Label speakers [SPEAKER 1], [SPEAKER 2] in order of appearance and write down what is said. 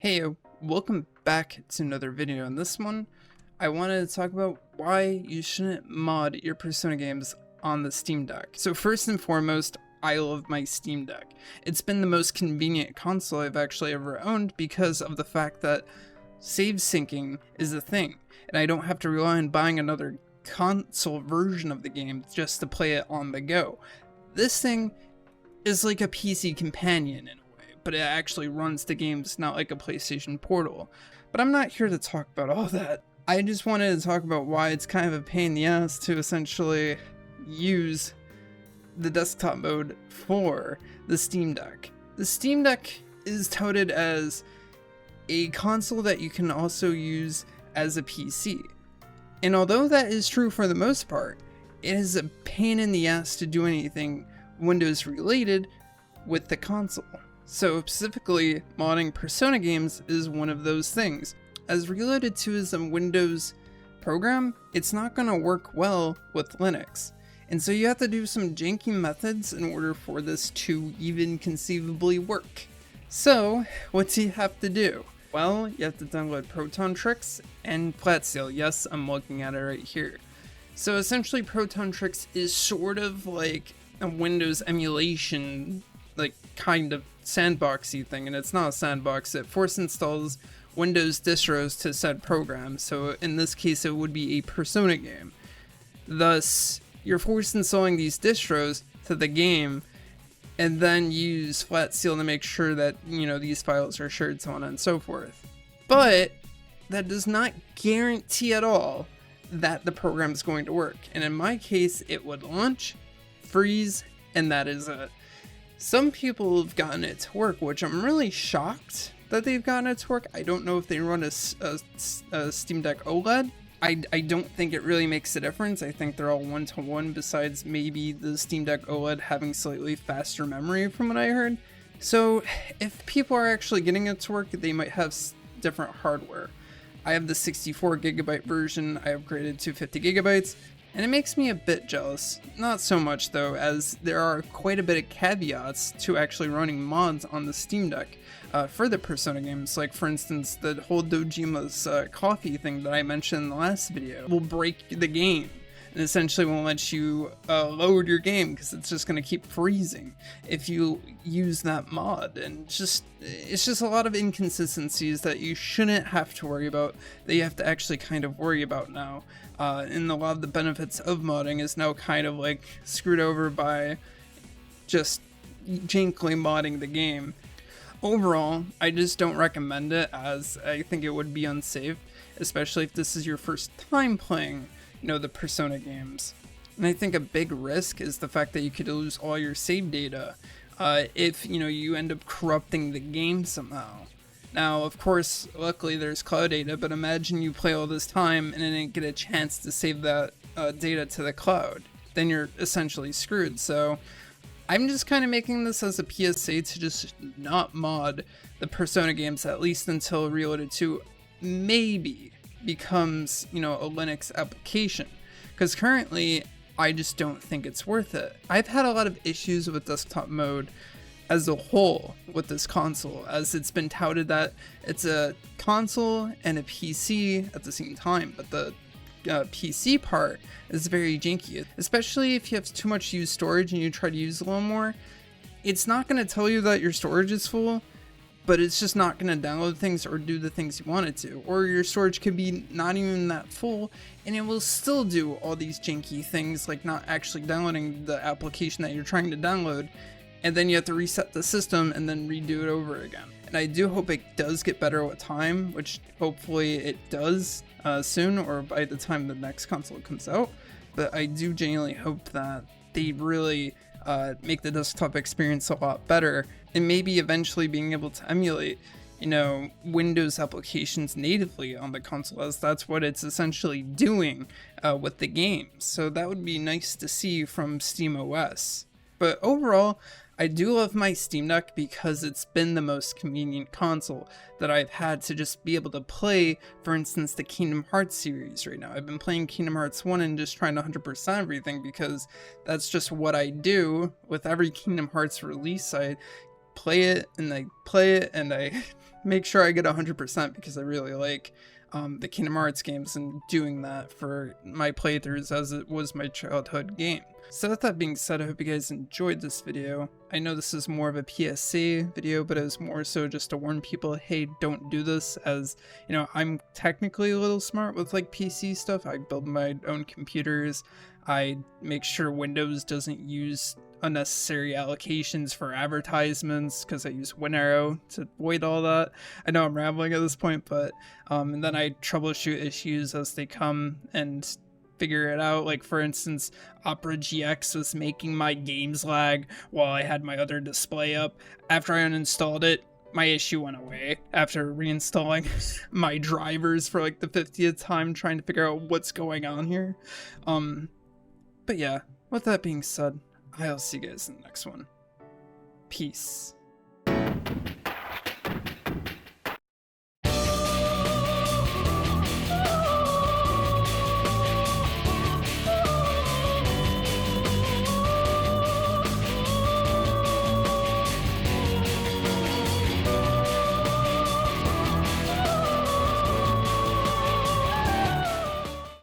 [SPEAKER 1] Hey, welcome back to another video. In this one, I wanted to talk about why you shouldn't mod your Persona games on the Steam Deck. So first and foremost, I love my Steam Deck. It's been the most convenient console I've actually ever owned because of the fact that save syncing is a thing, and I don't have to rely on buying another console version of the game just to play it on the go. This thing is like a PC companion in a way, but it actually runs the games not like a PlayStation Portal. But I'm not here to talk about all that. I just wanted to talk about why it's kind of a pain in the ass to essentially use the desktop mode for the Steam Deck. The Steam Deck is touted as a console that you can also use as a PC. And although that is true for the most part, it is a pain in the ass to do anything Windows related with the console. So specifically, modding Persona games is one of those things. As related to as a Windows program, it's not going to work well with Linux. And so you have to do some janky methods in order for this to even conceivably work. So what do you have to do? Well, you have to download Proton Tricks and Flatseal. Yes, I'm looking at it right here. So essentially Proton Tricks is sort of like a Windows emulation, like kind of sandboxy thing, and it's not a sandbox. It force installs Windows distros to said program. So in this case, it would be a Persona game. Thus, you're force installing these distros to the game, and then use Flatseal to make sure that, you know, these files are shared, so on and so forth. But that does not guarantee at all that the program is going to work. And in my case, it would launch, freeze, and that is it. Some people have gotten it to work, which I'm really shocked that they've gotten it to work. I don't know if they run a Steam Deck OLED. I don't think it really makes a difference. I think they're all one-to-one, besides maybe the Steam Deck OLED having slightly faster memory from what I heard. So if people are actually getting it to work, they might have different hardware. I have the 64GB version. I upgraded to 50GB, and it makes me a bit jealous. Not so much though, as there are quite a bit of caveats to actually running mods on the Steam Deck for the Persona games. Like for instance, the whole Dojima's coffee thing that I mentioned in the last video will break the game and essentially won't let you load your game because it's just going to keep freezing if you use that mod. And it's just a lot of inconsistencies that you shouldn't have to worry about, that you have to actually kind of worry about now. And a lot of the benefits of modding is now kind of like screwed over by just jankly modding the game. Overall, I just don't recommend it, as I think it would be unsafe, especially if this is your first time playing, you know, the Persona games. And I think a big risk is the fact that you could lose all your save data if, you know, you end up corrupting the game somehow. Now, of course, luckily there's cloud data, but imagine you play all this time and then didn't get a chance to save that data to the cloud. Then you're essentially screwed. So I'm just kind of making this as a PSA to just not mod the Persona games, at least until Reloaded 2 maybe becomes, you know, a Linux application. Because currently, I just don't think it's worth it. I've had a lot of issues with desktop mode as a whole with this console, as it's been touted that it's a console and a PC at the same time, but the PC part is very janky, especially if you have too much used storage and you try to use a little more. It's not going to tell you that your storage is full, but it's just not going to download things or do the things you want it to. Or your storage could be not even that full, and it will still do all these janky things, like not actually downloading the application that you're trying to download, and then you have to reset the system and then redo it over again. And I do hope it does get better with time, which hopefully it does soon, or by the time the next console comes out. But I do genuinely hope that they really make the desktop experience a lot better, and maybe eventually being able to emulate, you know, Windows applications natively on the console, as that's what it's essentially doing with the game. So that would be nice to see from SteamOS. But overall, I do love my Steam Deck because it's been the most convenient console that I've had to just be able to play, for instance, the Kingdom Hearts series right now. I've been playing Kingdom Hearts 1 and just trying to 100% everything because that's just what I do with every Kingdom Hearts release. I play it and I make sure I get 100% because I really like the Kingdom Hearts games and doing that for my playthroughs as it was my childhood game. So with that being said, I hope you guys enjoyed this video. I know this is more of a PSA video, but it was more so just to warn people, hey, don't do this, as, you know, I'm technically a little smart with like PC stuff. I build my own computers. I make sure Windows doesn't use unnecessary allocations for advertisements because I use WinArrow to avoid all that. I know I'm rambling at this point, but and then I troubleshoot issues as they come and figure it out. Like for instance, Opera GX was making my games lag while I had my other display up. After I uninstalled it, my issue went away after reinstalling my drivers for like the 50th time trying to figure out what's going on here. But yeah, with that being said, I'll see you guys in the next one. Peace.